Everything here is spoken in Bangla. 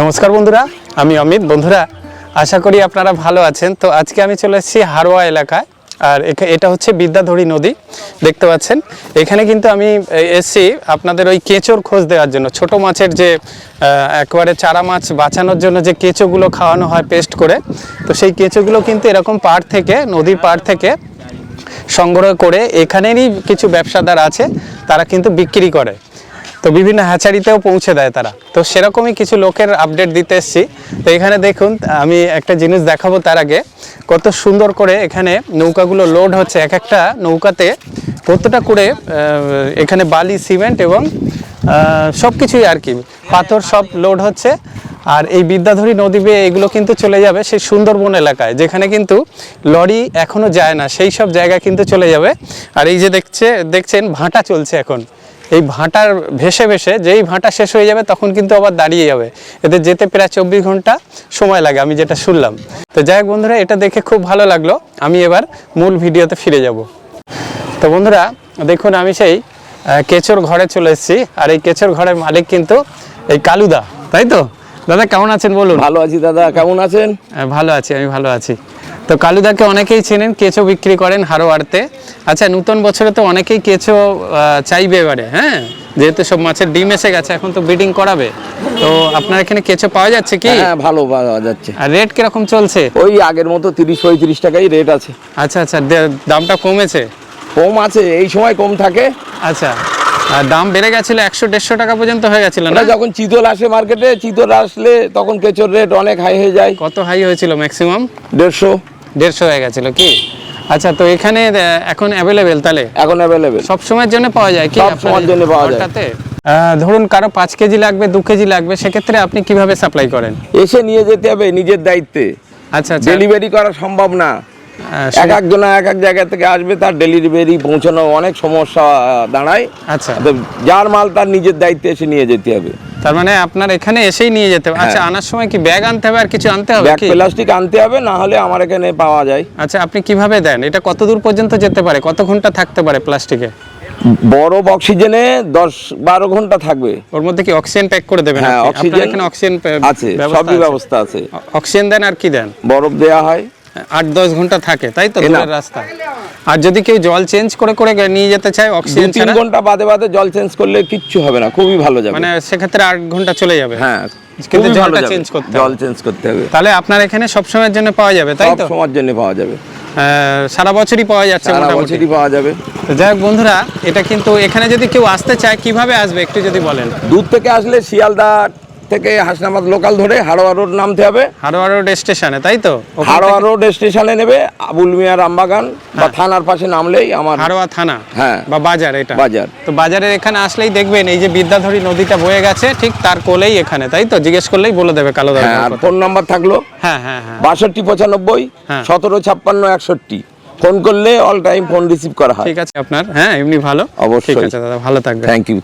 নমস্কার বন্ধুরা, আমি অমিত। বন্ধুরা, আশা করি আপনারা ভালো আছেন। তো আজকে আমি চলে এসেছি হারোয়া এলাকায়, আর এটা হচ্ছে বিদ্যাধরী নদী, দেখতে পাচ্ছেন। এখানে কিন্তু আমি এসেছি আপনাদের ওই কেঁচোর খোঁজ দেওয়ার জন্য। ছোট মাছের যে একবারে চারা মাছ বাঁচানোর জন্য যে কেঁচোগুলো খাওয়ানো হয় পেস্ট করে, তো সেই কেঁচোগুলো কিন্তু এরকম পাড় থেকে, নদীর পাড় থেকে সংগ্রহ করে এখানেরই কিছু ব্যবসাদার আছে, তারা কিন্তু বিক্রি করে। তো বিভিন্ন হ্যাচারিতেও পৌঁছে দেয় তারা। তো সেরকমই কিছু লোকের আপডেট দিতে এসেছি। তো এখানে দেখুন, আমি একটা জিনিস দেখাবো তার আগে, কত সুন্দর করে এখানে নৌকাগুলো লোড হচ্ছে। এক একটা নৌকাতে কতটা করে এখানে বালি, সিমেন্ট এবং সব কিছুই আর কি, পাথর সব লোড হচ্ছে। আর এই বিদ্যাধরী নদী বেয়ে এগুলো কিন্তু চলে যাবে সেই সুন্দরবন এলাকায়, যেখানে কিন্তু লরি এখনও যায় না, সেই সব জায়গায় কিন্তু চলে যাবে। আর এই যে দেখছেন ভাটা চলছে এখন, এই ভাটার ভেসে ভেসে যেই ভাটা শেষ হয়ে যাবে তখন কিন্তু আবার দাঁড়িয়ে যাবে। এদের যেতে প্রায় 24 ঘন্টা সময় লাগে, আমি যেটা শুনলাম। তো যাই হোক বন্ধুরা, এটা দেখে খুব ভালো লাগলো। আমি এবার মূল ভিডিওতে ফিরে যাব। তো বন্ধুরা দেখুন, আমি সেই কেঁচোর ঘরে চলে এসেছি। আর এই কেঁচোর ঘরের মালিক কিন্তু এই কালুদা, তাই তো? দাদা কেমন আছেন বলুন? ভালো আছি দাদা, কেমন আছেন? ভালো আছি, আমি ভালো আছি। তো কালুদাকে অনেকেই চেনেন, কেঁচো বিক্রি করেন হারোয়ারতে। আচ্ছা, নতুন বছরে তো অনেকেই কেঁচো চাইবে এবারে, হ্যাঁ, যেহেতু সব মাছের ডিম এসে গেছে, এখন তো ব্রিডিং করাবে। তো আপনার এখানে কেঁচো পাওয়া যাচ্ছে কি? হ্যাঁ, ভালো পাওয়া যাচ্ছে। আর রেট কিরকম চলছে? ওই আগের মতো 30-35 টাকাই রেট আছে। আচ্ছা আচ্ছা, দামটা কমেছে? কম আছে, এই সময় কম থাকে। আচ্ছা, আর দাম বেড়ে গেছিল 100-150 টাকা পর্যন্ত হয়ে গেছিল না? যখন চিতল আসে মার্কেটে, চিতল আসলে তখন কেঁচোর রেট অনেক হাই হয়ে যায়। কত হাই হয়েছিল ম্যাক্সিমাম? 150 হয়ে গেছিল কি? আচ্ছা, তো এখানে এখন অ্যাভেলেবেল? তাহলে এখন অ্যাভেলেবেল, সব সময়ের জন্য পাওয়া যায় কি? সব সময়ের জন্য পাওয়া যায়। ধরুন কারো 5 কেজি লাগবে, 2 কেজি লাগবে, সেক্ষেত্রে আপনি কিভাবে সাপ্লাই করেন? এসে নিয়ে যেতে হবে নিজের দায়িত্বে। আচ্ছা আচ্ছা, ডেলিভারি করা সম্ভব না। একজনা এক এক জায়গা থেকে আসবে, তার ডেলিভারি পৌঁছানো অনেক সমস্যা দাঁড়ায়। আচ্ছা, যার মাল তার নিজের দায়িত্বে এসে নিয়ে যেতে হবে। তার মানে আপনার এখানে এসেই নিয়ে যেতে হবে? আচ্ছা, আনার সময় কি ব্যাগ আনতে হবে আর কিছু আনতে হবে ব্যাগ কি? প্লাস্টিক আনতে হবে, না হলে আমার এখানে পাওয়া যায়। আচ্ছা, আপনি কিভাবে দেন? এটা কত দূর পর্যন্ত যেতে পারে, কত ঘন্টা থাকতে পারে প্লাস্টিকে? বরফ অক্সিজেনে 10-12 ঘন্টা থাকবে। ওর মধ্যে কি অক্সিজেন প্যাক করে দেবেন? হ্যাঁ, আপনার এখানে অক্সিজেন আছে, সবই ব্যবস্থা আছে। অক্সিজেন দেন আর কি দেন? বরফ দেয়া হয়। 8-10 ঘন্টা থাকে, তাই তো, দূরের রাস্তা? আর যদি কেউ জল চেঞ্জ করে করে নিয়ে যেতে চায় অক্সিজেন ছাড়া? 2-3 ঘন্টা বাদে বাদে জল চেঞ্জ করলে কিচ্ছু হবে না, খুবই ভালো যাবে। মানে সেক্ষেত্রে 8 ঘন্টা চলে যাবে? হ্যাঁ, কিন্তু জলটা চেঞ্জ করতে হবে। জল চেঞ্জ করতে হবে। তাহলে আপনার এখানে সব সময়ের জন্য পাওয়া যাবে, তাই তো? সব সময়ের জন্য পাওয়া যাবে, সারা বছরই পাওয়া যাচ্ছে? সারা বছরই পাওয়া যাবে। যাই হোক বন্ধুরা, এটা কিন্তু এখানে যদি কেউ আসতে চায় কিভাবে আসবে একটু যদি বলেন। দূর থেকে আসলে শিয়ালদা থেকে হাসনাবাদ লোকাল ধরে হারোয়া রোড নামতে হবে। হারোয়া রোড স্টেশনে, তাই তো? হারোয়া রোড স্টেশনে নেবে, আবুল মিয়া রামবাগান বা থানার পাশে নামলেই আমার হারোয়া থানা, হ্যাঁ, বা বাজার। এটা বাজার। তো বাজারের এখানে আসলেই দেখবেন এই যে বিদ্যাধরী নদীটা বয়ে গেছে, ঠিক তার কোলেই এখানে, তাই তো? জিজ্ঞেস করলেই বলে দেবে কালুদা। হ্যাঁ, আর ফোন নাম্বার থাকলো। হ্যাঁ হ্যাঁ হ্যাঁ, 6295 1756 61। ফোন করলে অল টাইম ফোন রিসিভ করা হয়। ঠিক আছে আপনার, হ্যাঁ, এমনি ভালো। অবশ্যই। ঠিক আছে দাদা, ভালো থাকবেন। Thank you.